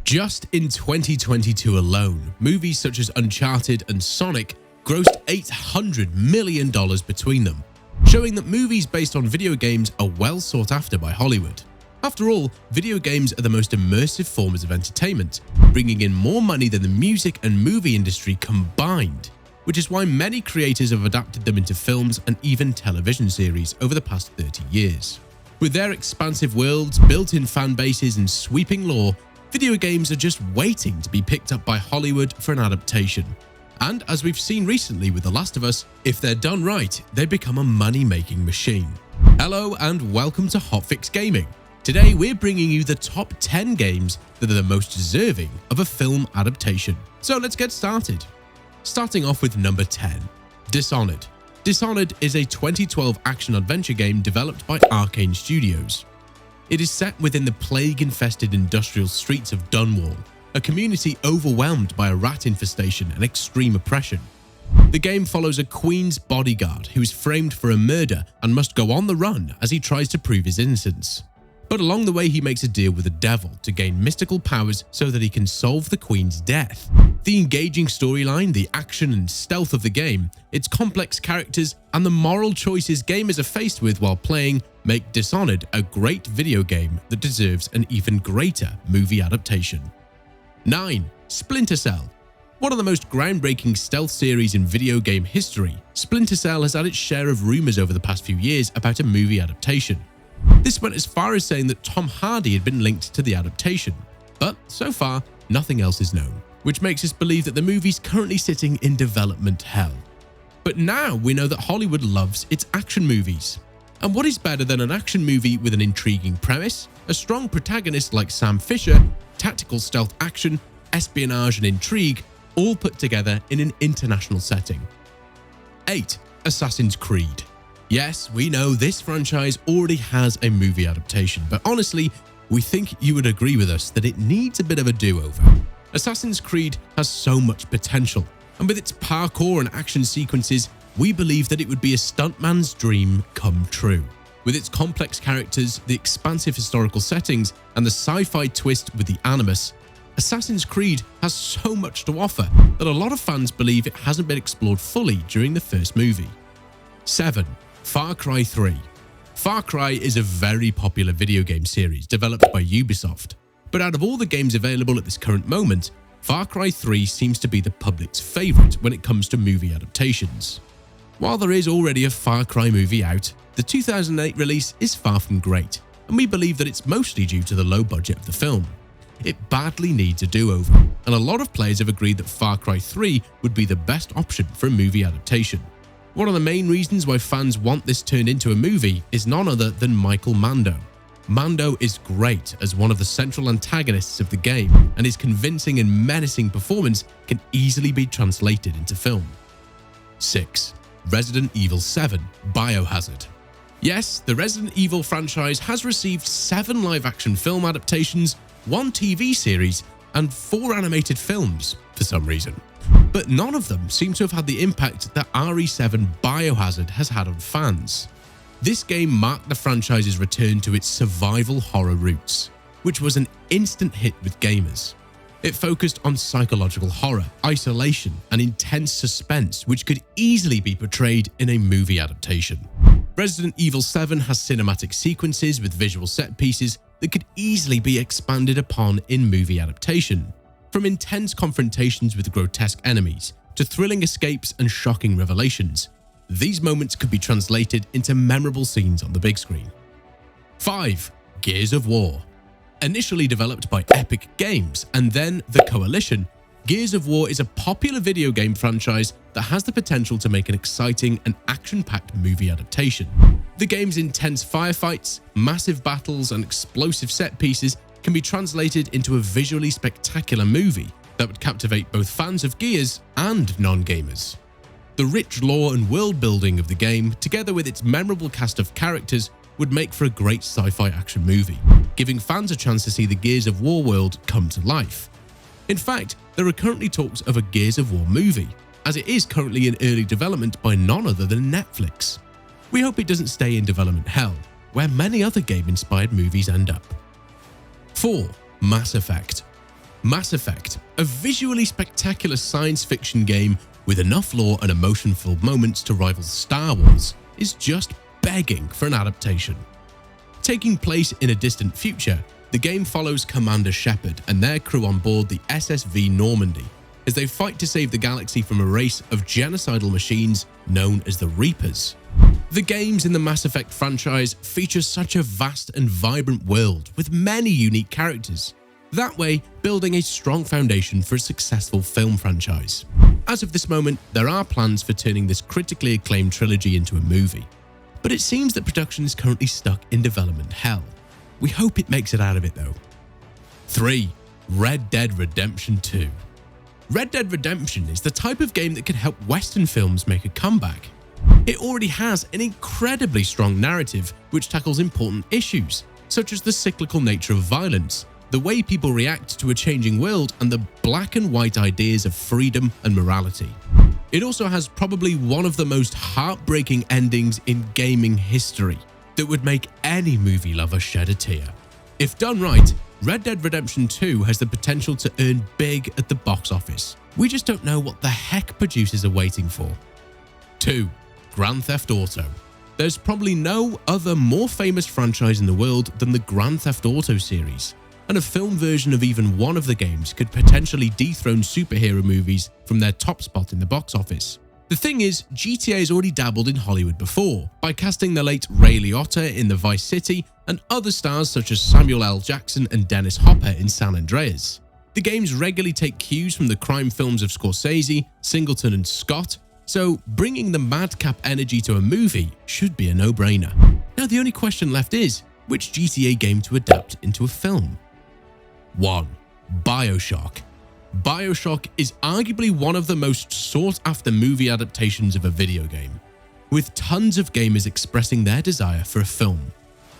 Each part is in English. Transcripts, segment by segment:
Just in 2022 alone, movies such as Uncharted and Sonic grossed $800 million between them, showing that movies based on video games are well sought after by Hollywood. After all, video games are the most immersive forms of entertainment, bringing in more money than the music and movie industry combined, which is why many creators have adapted them into films and even television series over the past 30 years. With their expansive worlds, built-in fan bases, and sweeping lore, video games are just waiting to be picked up by Hollywood for an adaptation. And as we've seen recently with The Last of Us, if they're done right, they become a money-making machine. Hello and welcome to Hotfix Gaming. Today we're bringing you the top 10 games that are the most deserving of a film adaptation. So let's get started. Starting off with number 10, Dishonored. Dishonored is a 2012 action-adventure game developed by Arcane Studios. It is set within the plague-infested industrial streets of Dunwall, a community overwhelmed by a rat infestation and extreme oppression. The game follows a Queen's bodyguard who is framed for a murder and must go on the run as he tries to prove his innocence. But along the way he makes a deal with the devil to gain mystical powers so that he can solve the Queen's death. The engaging storyline, the action and stealth of the game, its complex characters, and the moral choices gamers are faced with while playing make Dishonored a great video game that deserves an even greater movie adaptation. 9. Splinter Cell. One of the most groundbreaking stealth series in video game history, Splinter Cell has had its share of rumors over the past few years about a movie adaptation. This went as far as saying that Tom Hardy had been linked to the adaptation, but so far nothing else is known, which makes us believe that the movie's currently sitting in development hell. But now we know that Hollywood loves its action movies. And what is better than an action movie with an intriguing premise, a strong protagonist like Sam Fisher, tactical stealth action, espionage and intrigue, all put together in an international setting. 8. Assassin's Creed. Yes, we know this franchise already has a movie adaptation, but honestly, we think you would agree with us that it needs a bit of a do-over. Assassin's Creed has so much potential, and with its parkour and action sequences, we believe that it would be a stuntman's dream come true. With its complex characters, the expansive historical settings, and the sci-fi twist with the Animus, Assassin's Creed has so much to offer that a lot of fans believe it hasn't been explored fully during the first movie. 7. Far Cry 3. Far Cry is a very popular video game series developed by Ubisoft, but out of all the games available at this current moment, Far Cry 3 seems to be the public's favourite when it comes to movie adaptations. While there is already a Far Cry movie out, the 2008 release is far from great, and we believe that it's mostly due to the low budget of the film. It badly needs a do-over, and a lot of players have agreed that Far Cry 3 would be the best option for a movie adaptation. One of the main reasons why fans want this turned into a movie is none other than Michael Mando. Mando is great as one of the central antagonists of the game, and his convincing and menacing performance can easily be translated into film. 6. Resident Evil 7 Biohazard. Yes, the Resident Evil franchise has received 7 live-action film adaptations, 1 TV series, and 4 animated films for some reason. But none of them seem to have had the impact that RE7 Biohazard has had on fans. This game marked the franchise's return to its survival horror roots, which was an instant hit with gamers. It focused on psychological horror, isolation, and intense suspense, which could easily be portrayed in a movie adaptation. Resident Evil 7 has cinematic sequences with visual set pieces that could easily be expanded upon in movie adaptation. From intense confrontations with grotesque enemies to thrilling escapes and shocking revelations, these moments could be translated into memorable scenes on the big screen. 5. Gears of War. Initially developed by Epic Games and then The Coalition, Gears of War is a popular video game franchise that has the potential to make an exciting and action-packed movie adaptation. The game's intense firefights, massive battles, and explosive set pieces can be translated into a visually spectacular movie that would captivate both fans of Gears and non-gamers. The rich lore and world building of the game, together with its memorable cast of characters, would make for a great sci-fi action movie, giving fans a chance to see the Gears of War world come to life. In fact, there are currently talks of a Gears of War movie, as it is currently in early development by none other than Netflix. We hope it doesn't stay in development hell, where many other game-inspired movies end up. 4. Mass Effect. Mass Effect, a visually spectacular science fiction game with enough lore and emotion-filled moments to rival Star Wars, is just begging for an adaptation. Taking place in a distant future, the game follows Commander Shepard and their crew on board the SSV Normandy as they fight to save the galaxy from a race of genocidal machines known as the Reapers. The games in the Mass Effect franchise feature such a vast and vibrant world with many unique characters, that way building a strong foundation for a successful film franchise. As of this moment, there are plans for turning this critically acclaimed trilogy into a movie, but it seems that production is currently stuck in development hell. We hope it makes it out of it though. 3. Red Dead Redemption 2. Red Dead Redemption is the type of game that can help Western films make a comeback. It already has an incredibly strong narrative which tackles important issues, such as the cyclical nature of violence, the way people react to a changing world, and the black and white ideas of freedom and morality. It also has probably one of the most heartbreaking endings in gaming history that would make any movie lover shed a tear. If done right, Red Dead Redemption 2 has the potential to earn big at the box office. We just don't know what the heck producers are waiting for. 2. Grand Theft Auto. There's probably no other more famous franchise in the world than the Grand Theft Auto series, and a film version of even one of the games could potentially dethrone superhero movies from their top spot in the box office. The thing is, GTA has already dabbled in Hollywood before, by casting the late Ray Liotta in the Vice City and other stars such as Samuel L. Jackson and Dennis Hopper in San Andreas. The games regularly take cues from the crime films of Scorsese, Singleton and Scott, so bringing the madcap energy to a movie should be a no-brainer. Now the only question left is, which GTA game to adapt into a film? 1. BioShock. BioShock is arguably one of the most sought-after movie adaptations of a video game, with tons of gamers expressing their desire for a film.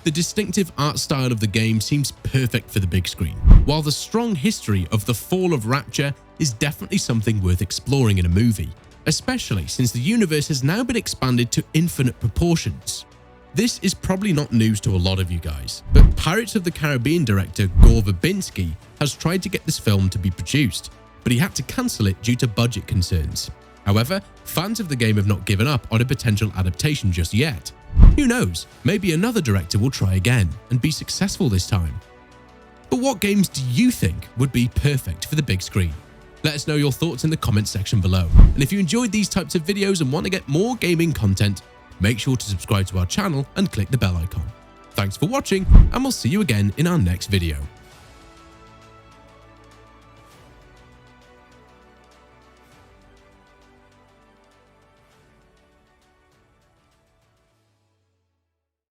The distinctive art style of the game seems perfect for the big screen, while the strong history of the fall of Rapture is definitely something worth exploring in a movie, especially since the universe has now been expanded to infinite proportions. This is probably not news to a lot of you guys, but Pirates of the Caribbean director Gore Verbinski has tried to get this film to be produced, but he had to cancel it due to budget concerns. However, fans of the game have not given up on a potential adaptation just yet. Who knows, maybe another director will try again and be successful this time. But what games do you think would be perfect for the big screen? Let us know your thoughts in the comments section below. And if you enjoyed these types of videos and want to get more gaming content, make sure to subscribe to our channel and click the bell icon. Thanks for watching, and we'll see you again in our next video.